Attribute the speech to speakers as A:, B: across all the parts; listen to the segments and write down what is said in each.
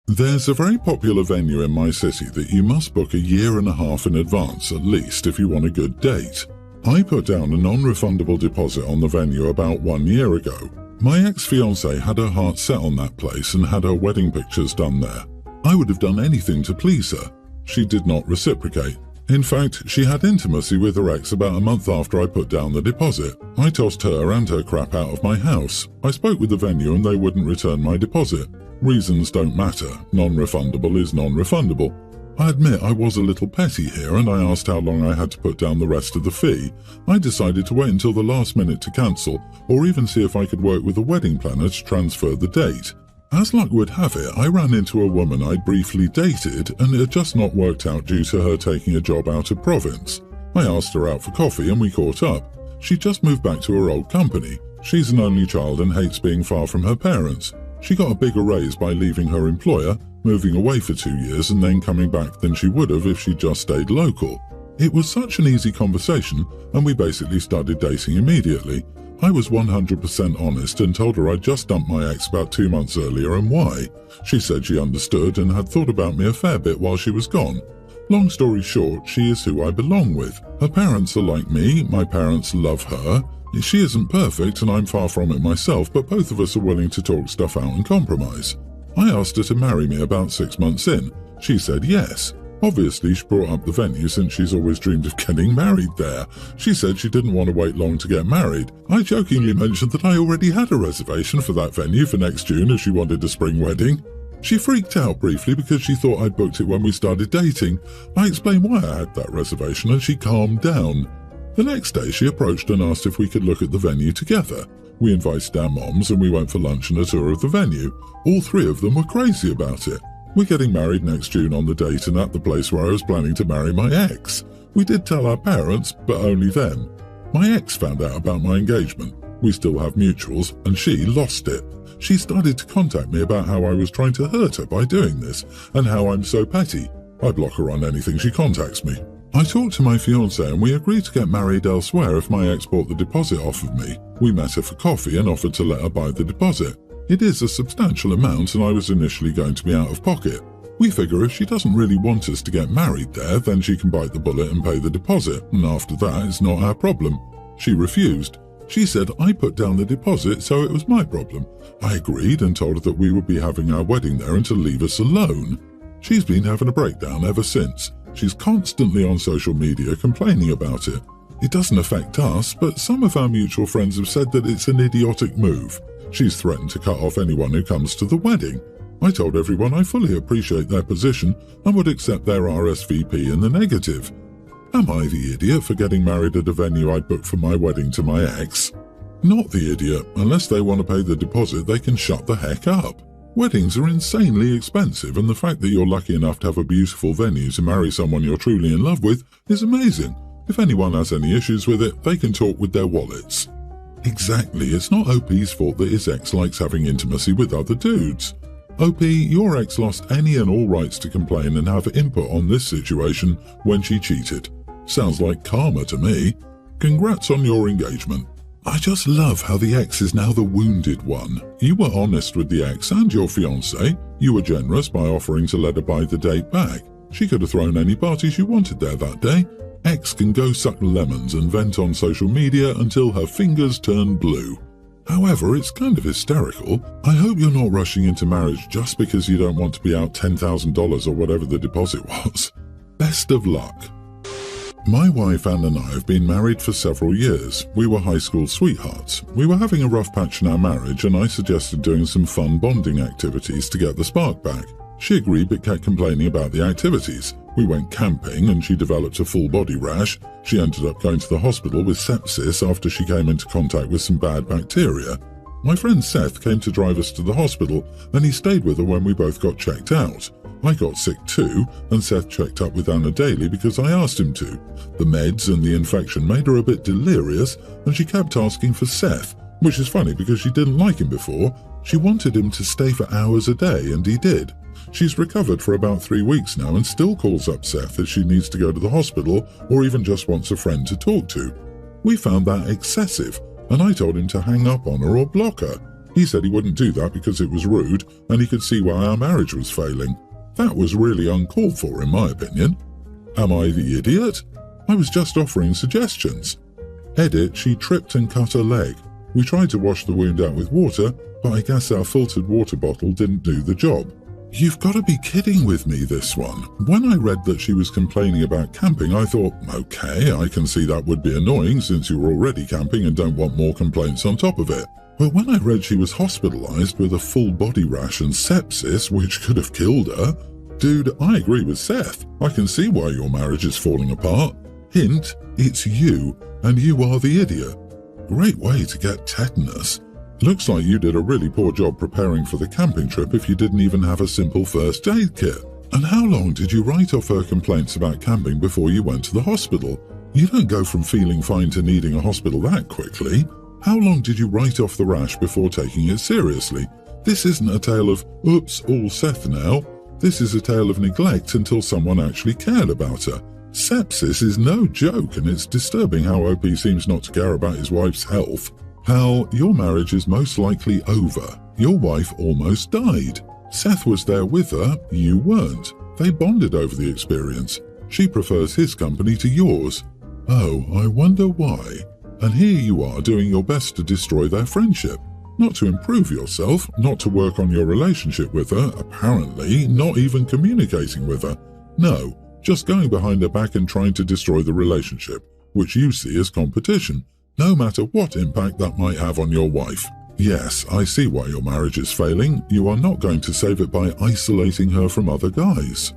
A: There's a very popular venue in my city that you must book 1.5 years in advance at least if you want a good date. I put down a non-refundable deposit on the venue about 1 year ago. My ex-fiancée had her heart set on that place and had her wedding pictures done there. I would have done anything to please her. She did not reciprocate. In fact, she had intimacy with her ex about a month after I put down the deposit. I tossed her and her crap out of my house. I spoke with the venue and they wouldn't return my deposit. Reasons don't matter. Non-refundable is non-refundable. I admit I was a little petty here and I asked how long I had to put down the rest of the fee. I decided to wait until the last minute to cancel or even see if I could work with a wedding planner to transfer the date. As luck would have it, I ran into a woman I'd briefly dated and it had just not worked out due to her taking a job out of province. I asked her out for coffee and we caught up. She'd just moved back to her old company. She's an only child and hates being far from her parents. She got a bigger raise by leaving her employer, moving away for 2 years and then coming back than she would have if she'd just stayed local. It was such an easy conversation and we basically started dating immediately. I was 100% honest and told her I'd just dumped my ex about 2 months earlier and why. She said she understood and had thought about me a fair bit while she was gone. Long story short, she is who I belong with. Her parents are like me, my parents love her. She isn't perfect and I'm far from it myself, but both of us are willing to talk stuff out and compromise. I asked her to marry me about 6 months in. She said yes. Obviously, she brought up the venue since she's always dreamed of getting married there. She said she didn't want to wait long to get married. I jokingly mentioned that I already had a reservation for that venue for next June as she wanted a spring wedding. She freaked out briefly because she thought I'd booked it when we started dating. I explained why I had that reservation and she calmed down. The next day, she approached and asked if we could look at the venue together. We invited our moms and we went for lunch and a tour of the venue. All 3 of them were crazy about it. We're getting married next June on the date and at the place where I was planning to marry my ex. We did tell our parents, but only them. My ex found out about my engagement. We still have mutuals, and she lost it. She started to contact me about how I was trying to hurt her by doing this, and how I'm so petty. I block her on anything she contacts me. I talked to my fiancée and we agreed to get married elsewhere if my ex bought the deposit off of me. We met her for coffee and offered to let her buy the deposit. It is a substantial amount and I was initially going to be out of pocket. We figure if she doesn't really want us to get married there, then she can bite the bullet and pay the deposit, and after that it's not our problem. She refused. She said I put down the deposit, so it was my problem. I agreed and told her that we would be having our wedding there and to leave us alone. She's been having a breakdown ever since. She's constantly on social media complaining about it. It doesn't affect us, but some of our mutual friends have said that it's an idiotic move. She's threatened to cut off anyone who comes to the wedding. I told everyone I fully appreciate their position and would accept their RSVP in the negative. Am I the idiot for getting married at a venue I'd booked for my wedding to my ex? Not the idiot. Unless they want to pay the deposit, they can shut the heck up. Weddings are insanely expensive, and the fact that you're lucky enough to have a beautiful venue to marry someone you're truly in love with is amazing. If anyone has any issues with it, they can talk with their wallets. Exactly, it's not OP's fault that his ex likes having intimacy with other dudes. OP, your ex lost any and all rights to complain and have input on this situation when she cheated. Sounds like karma to me. Congrats on your engagement. I just love how the ex is now the wounded one. You were honest with the ex and your fiancé. You were generous by offering to let her buy the date back. She could have thrown any party she wanted there that day. Ex can go suck lemons and vent on social media until her fingers turn blue. However, it's kind of hysterical. I hope you're not rushing into marriage just because you don't want to be out $10,000 or whatever the deposit was. Best of luck. My wife Anne and I have been married for several years. We were high school sweethearts. We were having a rough patch in our marriage and I suggested doing some fun bonding activities to get the spark back. She agreed but kept complaining about the activities. We went camping and she developed a full body rash. She ended up going to the hospital with sepsis after she came into contact with some bad bacteria. My friend Seth came to drive us to the hospital and he stayed with her when we both got checked out. I got sick too, and Seth checked up with Anna daily because I asked him to. The meds and the infection made her a bit delirious and she kept asking for Seth, which is funny because she didn't like him before. She wanted him to stay for hours a day and he did. She's recovered for about 3 weeks now and still calls up Seth if she needs to go to the hospital or even just wants a friend to talk to. We found that excessive and I told him to hang up on her or block her. He said he wouldn't do that because it was rude and he could see why our marriage was failing. That was really uncalled for, in my opinion. Am I the idiot? I was just offering suggestions. Edit, she tripped and cut her leg. We tried to wash the wound out with water, but I guess our filtered water bottle didn't do the job. You've got to be kidding with me, this one. When I read that she was complaining about camping, I thought, okay, I can see that would be annoying since you were already camping and don't want more complaints on top of it. But when I read she was hospitalized with a full body rash and sepsis, which could have killed her, dude, I agree with Seth. I can see why your marriage is falling apart. Hint, it's you, and you are the idiot. Great way to get tetanus. Looks like you did a really poor job preparing for the camping trip if you didn't even have a simple first aid kit. And how long did you write off her complaints about camping before you went to the hospital? You don't go from feeling fine to needing a hospital that quickly. How long did you write off the rash before taking it seriously? This isn't a tale of, oops, all Seth now. This is a tale of neglect until someone actually cared about her. Sepsis is no joke, and it's disturbing how OP seems not to care about his wife's health. Pal, your marriage is most likely over. Your wife almost died. Seth was there with her, you weren't. They bonded over the experience. She prefers his company to yours. Oh, I wonder why. And here you are doing your best to destroy their friendship. Not to improve yourself, not to work on your relationship with her, apparently, not even communicating with her. No, just going behind her back and trying to destroy the relationship, which you see as competition, no matter what impact that might have on your wife. Yes, I see why your marriage is failing. You are not going to save it by isolating her from other guys.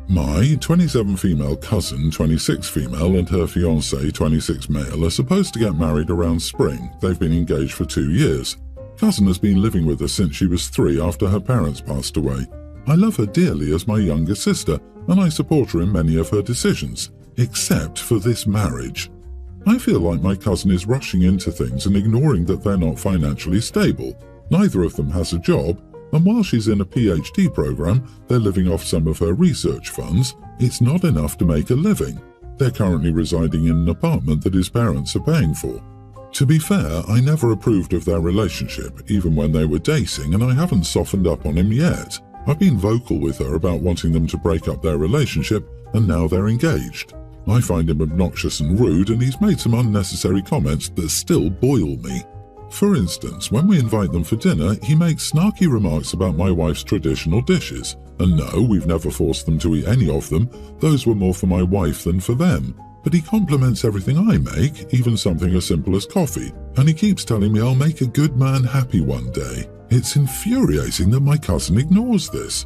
A: My 27 female cousin, 26 female, and her fiancé, 26 male, are supposed to get married around spring. They've been engaged for 2 years. Cousin has been living with us since she was 3 after her parents passed away. I love her dearly as my younger sister, and I support her in many of her decisions, except for this marriage. I feel like my cousin is rushing into things and ignoring that they're not financially stable. Neither of them has a job, and while she's in a PhD program, they're living off some of her research funds. It's not enough to make a living. They're currently residing in an apartment that his parents are paying for. To be fair, I never approved of their relationship, even when they were dating, and I haven't softened up on him yet. I've been vocal with her about wanting them to break up their relationship, and now they're engaged. I find him obnoxious and rude, and he's made some unnecessary comments that still boil me. For instance, when we invite them for dinner, he makes snarky remarks about my wife's traditional dishes. And no, we've never forced them to eat any of them. Those were more for my wife than for them. But he compliments everything I make, even something as simple as coffee. And he keeps telling me I'll make a good man happy one day. It's infuriating that my cousin ignores this.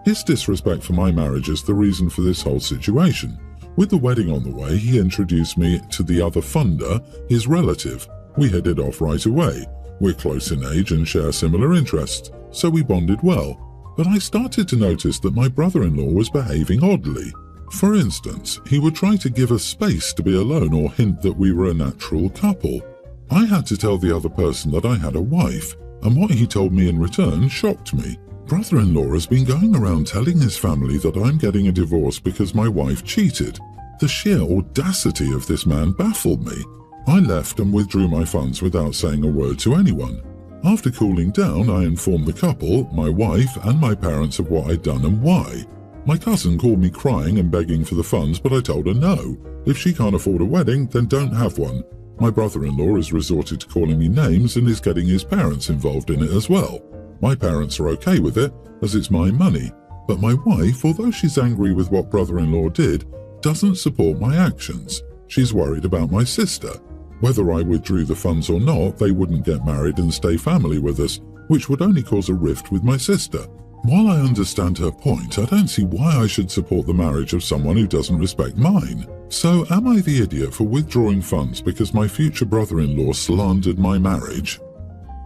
A: His disrespect for my marriage is the reason for this whole situation. With the wedding on the way, he introduced me to the other funder, his relative. We hit it off right away. We're close in age and share similar interests, so we bonded well. But I started to notice that my brother-in-law was behaving oddly. For instance, he would try to give us space to be alone or hint that we were a natural couple. I had to tell the other person that I had a wife, and what he told me in return shocked me. Brother-in-law has been going around telling his family that I'm getting a divorce because my wife cheated. The sheer audacity of this man baffled me. I left and withdrew my funds without saying a word to anyone. After cooling down, I informed the couple, my wife, and my parents of what I'd done and why. My cousin called me crying and begging for the funds, but I told her no. If she can't afford a wedding, then don't have one. My brother-in-law has resorted to calling me names and is getting his parents involved in it as well. My parents are okay with it, as it's my money. But my wife, although she's angry with what brother-in-law did, doesn't support my actions. She's worried about my sister. Whether I withdrew the funds or not, they wouldn't get married and stay family with us, which would only cause a rift with my sister. While I understand her point, I don't see why I should support the marriage of someone who doesn't respect mine. So am I the idiot for withdrawing funds because my future brother-in-law slandered my marriage?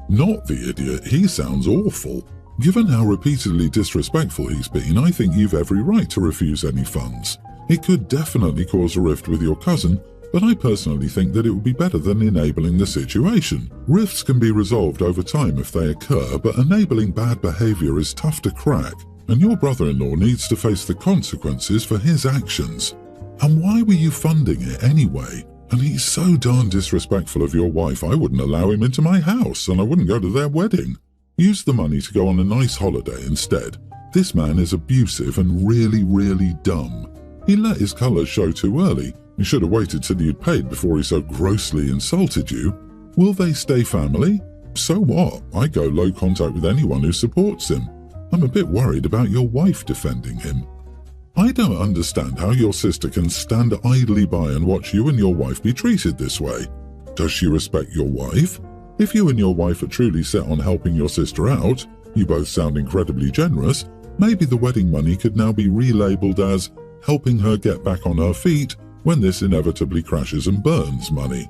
A: Not the idiot, he sounds awful. Given how repeatedly disrespectful he's been, I think you've every right to refuse any funds. It could definitely cause a rift with your cousin, but I personally think that it would be better than enabling the situation. Rifts can be resolved over time if they occur, but enabling bad behavior is tough to crack, and your brother-in-law needs to face the consequences for his actions. And why were you funding it anyway? And he's so darn disrespectful of your wife, I wouldn't allow him into my house and I wouldn't go to their wedding. Use the money to go on a nice holiday instead. This man is abusive and really, really dumb. He let his colours show too early. He should have waited till you'd paid before he so grossly insulted you. Will they stay family? So what? I go low contact with anyone who supports him. I'm a bit worried about your wife defending him. I don't understand how your sister can stand idly by and watch you and your wife be treated this way. Does she respect your wife? If you and your wife are truly set on helping your sister out, you both sound incredibly generous, maybe the wedding money could now be relabeled as helping her get back on her feet when this inevitably crashes and burns money.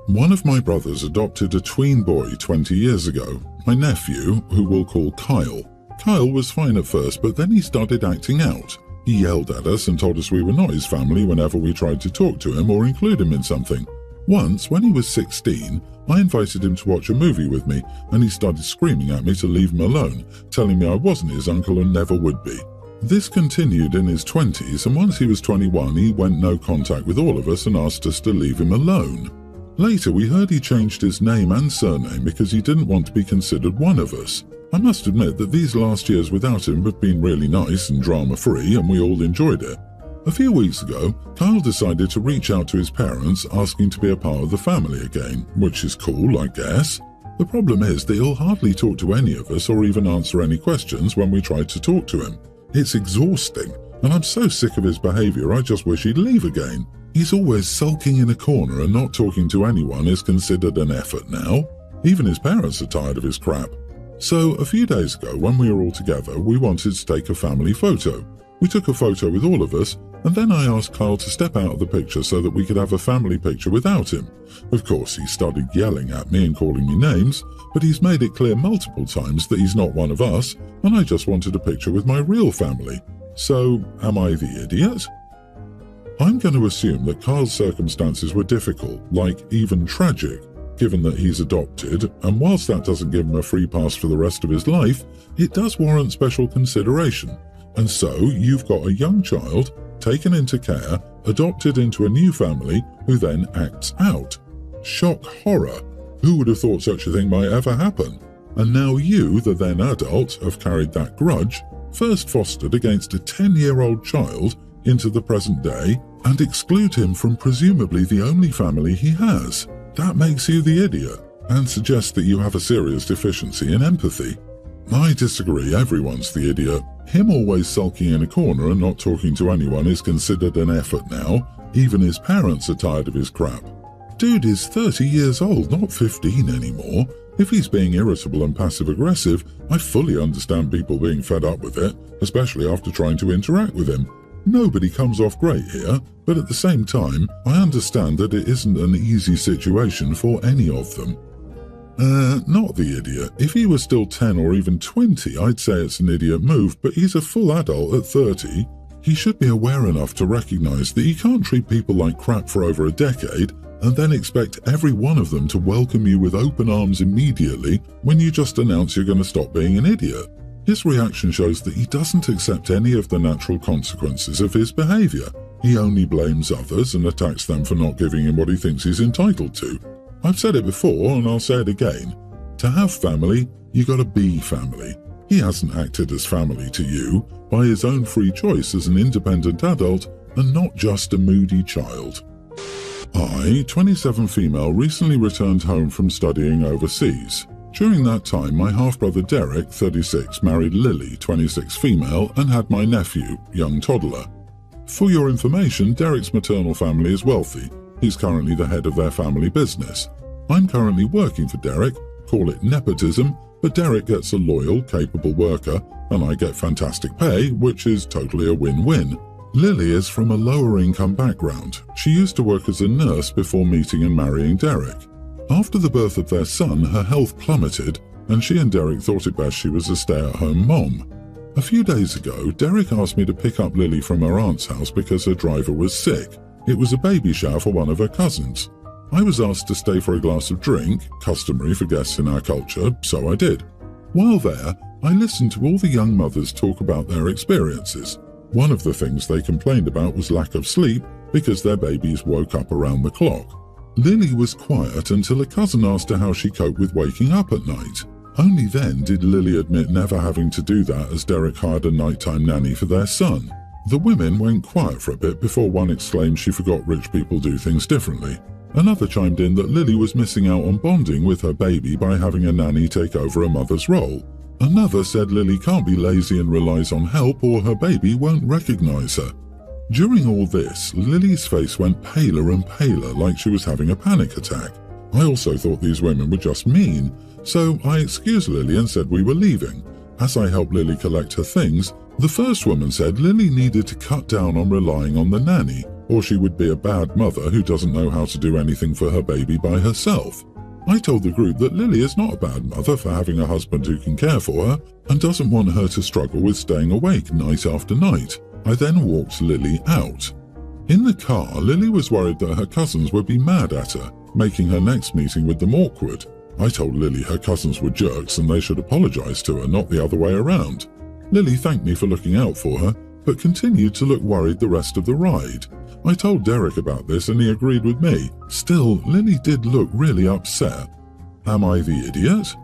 A: One of my brothers adopted a tween boy 20 years ago, my nephew, who we'll call Kyle. Kyle was fine at first, but then he started acting out. He yelled at us and told us we were not his family whenever we tried to talk to him or include him in something. Once, when he was 16, I invited him to watch a movie with me, and he started screaming at me to leave him alone, telling me I wasn't his uncle and never would be. This continued in his 20s, and once he was 21, he went no contact with all of us and asked us to leave him alone. Later, we heard he changed his name and surname because he didn't want to be considered one of us. I must admit that these last years without him have been really nice and drama-free, and we all enjoyed it. A few weeks ago, Kyle decided to reach out to his parents asking to be a part of the family again, which is cool, I guess. The problem is that he'll hardly talk to any of us or even answer any questions when we try to talk to him. It's exhausting, and I'm so sick of his behaviour I just wish he'd leave again. He's always sulking in a corner and not talking to anyone is considered an effort now. Even his parents are tired of his crap. So, a few days ago, when we were all together, we wanted to take a family photo. We took a photo with all of us, and then I asked Kyle to step out of the picture so that we could have a family picture without him. Of course, he started yelling at me and calling me names, but he's made it clear multiple times that he's not one of us, and I just wanted a picture with my real family. So, am I the idiot? I'm going to assume that Kyle's circumstances were difficult, like even tragic, given that he's adopted, and whilst that doesn't give him a free pass for the rest of his life, it does warrant special consideration. And so, you've got a young child, taken into care, adopted into a new family, who then acts out. Shock horror. Who would have thought such a thing might ever happen? And now you, the then adult, have carried that grudge, first fostered against a 10-year-old child, into the present day, and exclude him from presumably the only family he has. That makes you the idiot, and suggests that you have a serious deficiency in empathy. I disagree, everyone's the idiot. Him always sulking in a corner and not talking to anyone is considered an effort now. Even his parents are tired of his crap. Dude is 30 years old, not 15 anymore. If he's being irritable and passive-aggressive, I fully understand people being fed up with it, especially after trying to interact with him. Nobody comes off great here, but at the same time, I understand that it isn't an easy situation for any of them. Not the idiot. If he was still 10 or even 20, I'd say it's an idiot move, but he's a full adult at 30. He should be aware enough to recognise that you can't treat people like crap for over a decade and then expect every one of them to welcome you with open arms immediately when you just announce you're going to stop being an idiot. His reaction shows that he doesn't accept any of the natural consequences of his behaviour. He only blames others and attacks them for not giving him what he thinks he's entitled to. I've said it before and I'll say it again. To have family, you gotta be family. He hasn't acted as family to you by his own free choice as an independent adult and not just a moody child. I, 27 female, recently returned home from studying overseas. During that time, my half-brother Derek, 36, married Lily, 26 female, and had my nephew, young toddler. For your information, Derek's maternal family is wealthy. He's currently the head of their family business. I'm currently working for Derek, call it nepotism, but Derek gets a loyal, capable worker, and I get fantastic pay, which is totally a win-win. Lily is from a lower-income background. She used to work as a nurse before meeting and marrying Derek. After the birth of their son, her health plummeted, and she and Derek thought it best she was a stay-at-home mom. A few days ago, Derek asked me to pick up Lily from her aunt's house because her driver was sick. It was a baby shower for one of her cousins. I was asked to stay for a glass of drink, customary for guests in our culture, so I did. While there, I listened to all the young mothers talk about their experiences. One of the things they complained about was lack of sleep because their babies woke up around the clock. Lily was quiet until a cousin asked her how she coped with waking up at night. Only then did Lily admit never having to do that, as Derek hired a nighttime nanny for their son. The women went quiet for a bit before one exclaimed she forgot rich people do things differently. Another chimed in that Lily was missing out on bonding with her baby by having a nanny take over a mother's role. Another said Lily can't be lazy and relies on help or her baby won't recognize her. During all this, Lily's face went paler and paler, like she was having a panic attack. I also thought these women were just mean, so I excused Lily and said we were leaving. As I helped Lily collect her things, the first woman said Lily needed to cut down on relying on the nanny, or she would be a bad mother who doesn't know how to do anything for her baby by herself. I told the group that Lily is not a bad mother for having a husband who can care for her and doesn't want her to struggle with staying awake night after night. I then walked Lily out. In the car, Lily was worried that her cousins would be mad at her, making her next meeting with them awkward. I told Lily her cousins were jerks and they should apologize to her, not the other way around. Lily thanked me for looking out for her, but continued to look worried the rest of the ride. I told Derek about this and he agreed with me. Still, Lily did look really upset. Am I the idiot?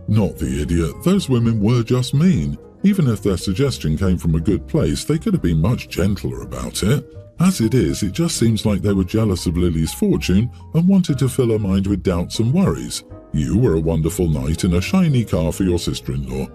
A: Not the idiot. Those women were just mean. Even if their suggestion came from a good place, they could have been much gentler about it. As it is, it just seems like they were jealous of Lily's fortune and wanted to fill her mind with doubts and worries. You were a wonderful knight in a shiny car for your sister-in-law.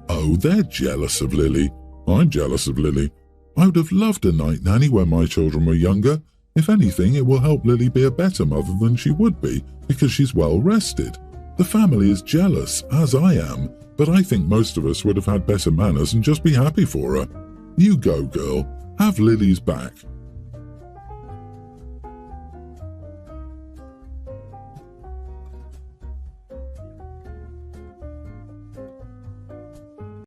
A: Oh, they're jealous of Lily. I'm jealous of Lily. I would have loved a night nanny when my children were younger. If anything, it will help Lily be a better mother than she would be, because she's well rested. The family is jealous, as I am, but I think most of us would have had better manners and just be happy for her. You go, girl. Have Lily's back.